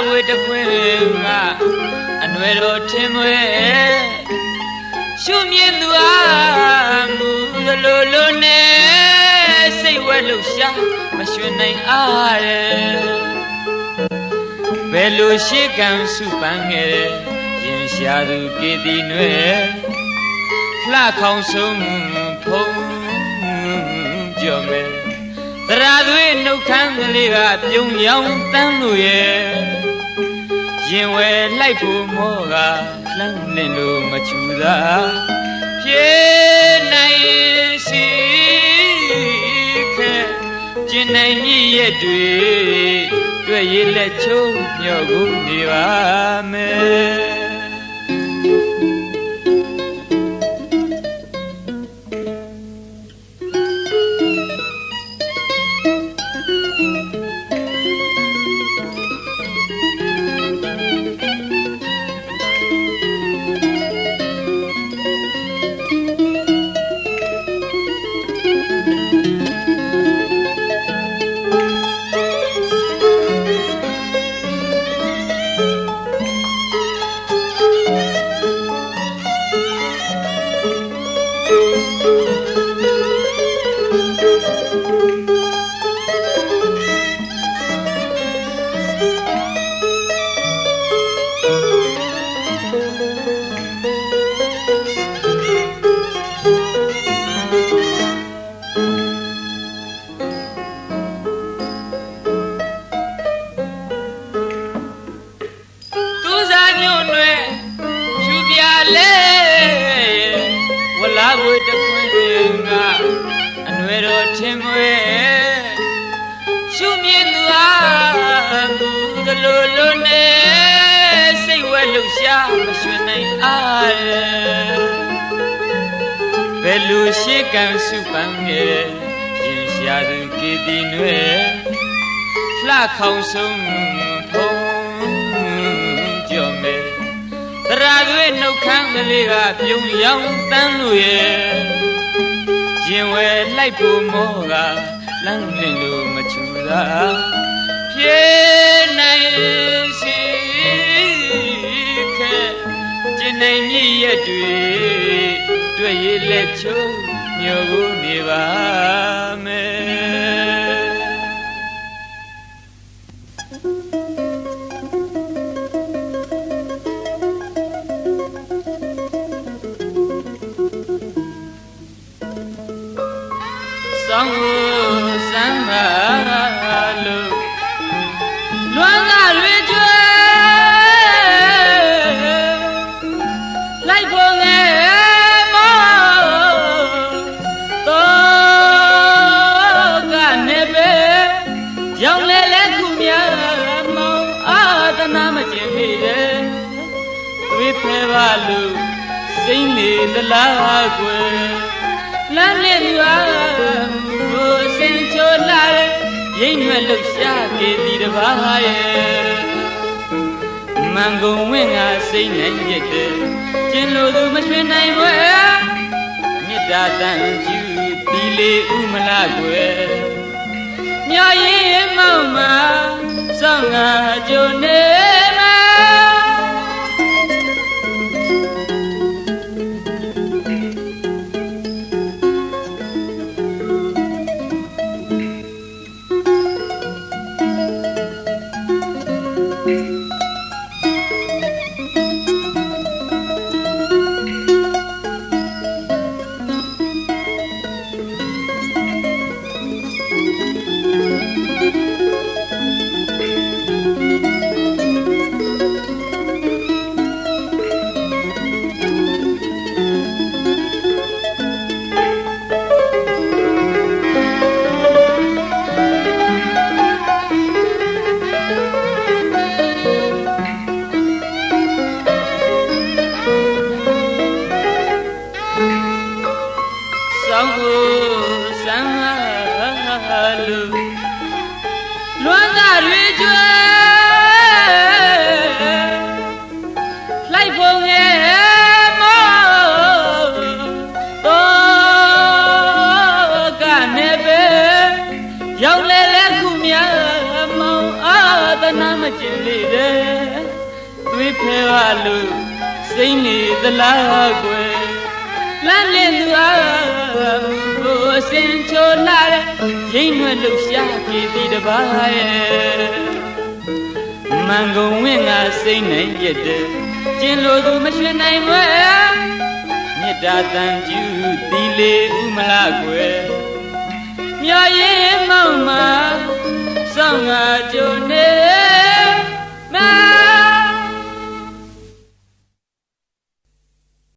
ဝေတကွင်းကအနွယ်တော်ထင်မွဲရှုမြင်သူအားမူလိုလိုနဲ့စိတ်ဝဲလှုပ်ရှားမရွှင်နိုင်အားဘယ်လိုရှိကံစုပန်းငယ်ရင်ရှာသူကေတီနွယ်လှခေါင်ဆုံးဖုံးကြော်မယ်တရာသွေးနှုတ်ခမ်းကလေးကပြုံရောင်တန်းလို့ရဲ့ရင်ဝဲလိုက်ဖို့မောကလှမ်းလင်းလို့မချူသာပြေနိုင်စီခဲကျင်နိုင်မြည်ရဲ့တွေ့ရလက်ချုံမျောကိုနေပါမယ်ဘယ်လိုရှိကံစုပန်းငယ်ရင်ရှာသူကေတီနွယ်လှခေါင်ဆုံးဖုံးကြော်မယ်တရာသွေးနှုတ်ခမ်းကလေးကပြုံရောင်တန်းလို့ရဲ့ရင်ဝဲလိုက်ဖို့မောကလမ်းလင်းလို့မချူသာပြေနိုင်စီခဲကျင်နိုင်မြည်ရဲ့တွေ့ရလက်ချုံမျောကိုနေပါမယ်ဆောင်းကိုစမ်းပါလို့လွမ်းသာရွေကျွဲလိုက်ဖို့ငယ်ရောင်လဲလဲခုများမောင်အာသနာမကျင်မိတယ်သွေးဖဲပါလို့စိမ့်လေသလားကွယ်လမ်းလေးသူအားကိုစင်ချိုလာရိတ်ရွယ်လှုပ်ရှားကေတီတပါးရဲ့မန်ကုန်ဝင်းကစိတ်နဲ့ရစ်တယ်ကျင်လို့သူမရွှင်နိုင်ဘွယ်မေတ္တာတန်ကျူတီလေးဥမလားကွယ်မျောရင်မောင်မစောင်းငါကြုံနေမှာ နာမကျင်လေတဲ့သွေးဖဲပါလို့စိတ်နေသလားကွယ်လမ်းလင်းသူအားဘိုးအစင်ချိုလာတဲ့ရိမ့်ွယ်လို့ရှာပြေးသည်တပါးရဲ့မန်ကုန်ဝင်းကစိတ်နိုင်ပြတဲ့ကျင်လို့သူမရွှင်နိုင်ွယ်မေတ္တာတန်ကျူသီလေဥမလားကွယ်မျောရင်မောင်မှာစောင့်ငါကြုံ